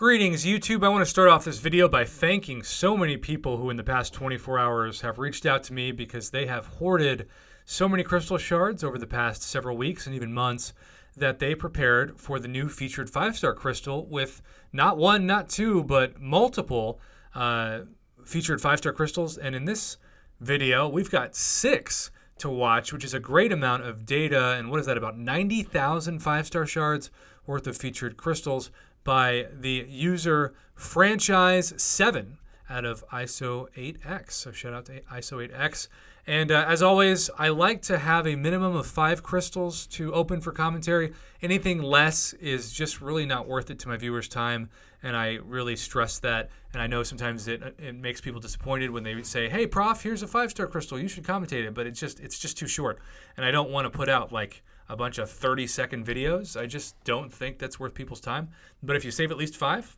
Greetings, YouTube. I want to start off this video by thanking so many people who in the past 24 hours have reached out to me because they have hoarded so many crystal shards over the past several weeks and even months that they prepared for the new featured 5-star crystal with not one, not two, but multiple featured 5-star crystals. And in this video, we've got 6 to watch, which is a great amount of data. And what is that, about 90,000 5-star shards worth of featured crystals by the user Franchise7 out of ISO8X. So shout out to ISO8X. And as always, I like to have a minimum of 5 crystals to open for commentary. Anything less is just really not worth it to my viewers' time, and I really stress that. And I know sometimes it makes people disappointed when they say, "Hey, Prof, here's a 5-star crystal. You should commentate it," but it's just too short, and I don't want to put out like a bunch of 30-second videos. I just don't think that's worth people's time. But if you save at least 5,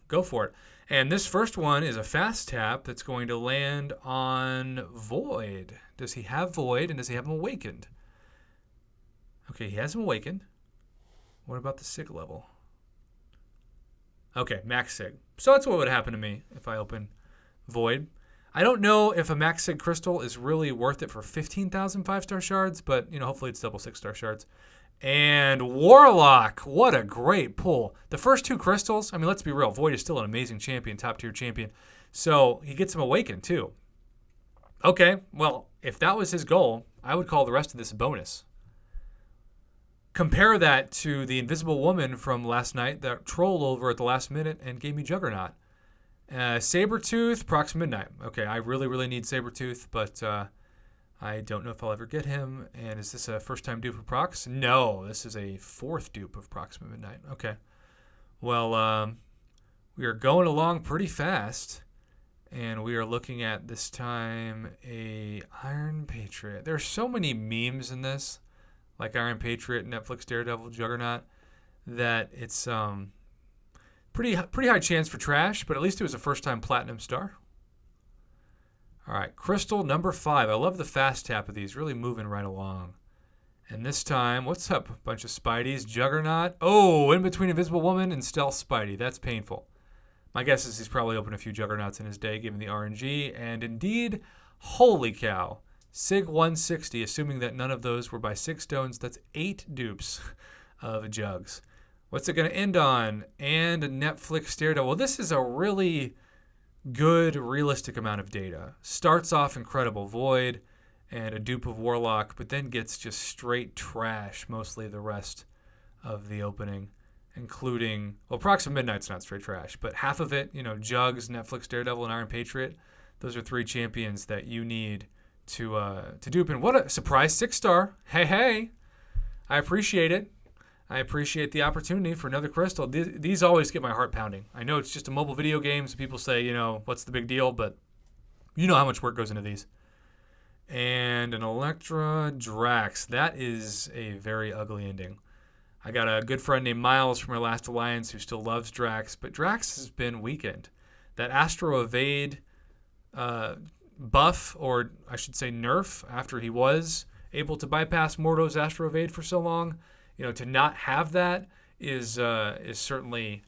go for it. And this first one is a fast tap that's going to land on Void. Does he have Void, and does he have him awakened? Okay, he has him awakened. What about the SIG level? Okay, max SIG. So that's what would happen to me if I open Void. I don't know if a max SIG crystal is really worth it for 15,000 5-star shards, but hopefully it's double 6-star shards. And Warlock, what a great pull. The first 2 crystals, I mean, let's be real, Void is still an amazing champion, top tier champion. So he gets him awakened too. Okay, well, if that was his goal, I would call the rest of this a bonus. Compare that to the Invisible Woman from last night that trolled over at the last minute and gave me Juggernaut. Sabretooth, Prox Midnight. Okay, I really need Sabretooth, but I don't know if I'll ever get him. And is this a first-time dupe of Prox? No, this is a 4th dupe of Proxima Midnight. Okay. Well, we are going along pretty fast, and we are looking at, this time, a Iron Patriot. There are so many memes in this, like Iron Patriot, Netflix Daredevil, Juggernaut, that it's pretty high chance for trash, but at least it was a first-time Platinum star. All right, crystal number 5. I love the fast tap of these, really moving right along. And this time, what's up, a bunch of Spideys? Juggernaut. Oh, in between Invisible Woman and Stealth Spidey. That's painful. My guess is he's probably opened a few Juggernauts in his day, given the RNG. And indeed, holy cow, SIG 160, assuming that none of those were by 6 stones, that's 8 dupes of Jugs. What's it going to end on? And a Netflix Daredevil. Well, this is a really good, realistic amount of data. Starts off incredible Void and a dupe of Warlock, but then gets just straight trash mostly the rest of the opening, including, well, Proxima Midnight's not straight trash, but half of it, Jugs, Netflix Daredevil, and Iron Patriot. Those are 3 champions that you need to dupe. And what a surprise 6-star. Hey, I appreciate it. I appreciate the opportunity for another crystal. These always get my heart pounding. I know it's just a mobile video game, so people say, what's the big deal? But you know how much work goes into these. And an Electra Drax. That is a very ugly ending. I got a good friend named Miles from our last alliance who still loves Drax, but Drax has been weakened. That Astro Evade buff, or I should say nerf, after he was able to bypass Mordo's Astro Evade for so long, to not have that is certainly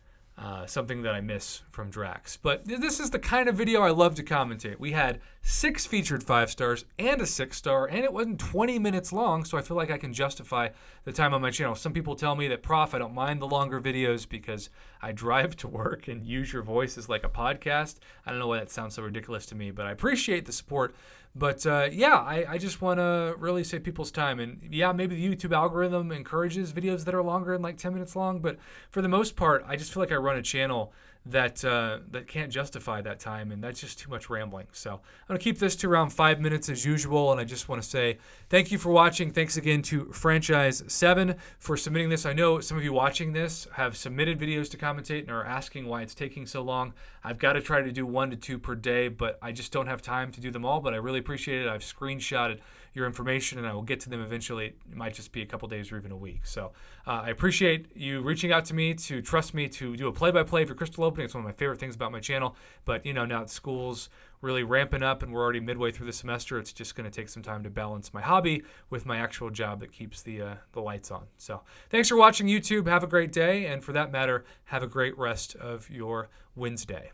something that I miss from Drax. But this is the kind of video I love to commentate. We had 6 featured 5-stars and a 6-star, and it wasn't 20 minutes long, so I feel like I can justify the time on my channel. Some people tell me that, Prof, I don't mind the longer videos because I drive to work and use your voice as like a podcast. I don't know why that sounds so ridiculous to me, but I appreciate the support. But I just want to really save people's time. And yeah, maybe the YouTube algorithm encourages videos that are longer than like 10 minutes long. But for the most part, I just feel like I run a channel that can't justify that time, and that's just too much rambling. So I'm going to keep this to around 5 minutes as usual, and I just want to say thank you for watching. Thanks again to Franchise7 for submitting this. I know some of you watching this have submitted videos to commentate and are asking why it's taking so long. I've got to try to do 1 to 2 per day, but I just don't have time to do them all, but I really appreciate it. I've screenshotted your information, and I will get to them eventually. It might just be a couple days or even a week. So I appreciate you reaching out to me to trust me to do a play-by-play of your crystal opening. opening. It's one of my favorite things about my channel. But, now that school's really ramping up and we're already midway through the semester, it's just going to take some time to balance my hobby with my actual job that keeps the lights on. So thanks for watching YouTube. Have a great day. And for that matter, have a great rest of your Wednesday.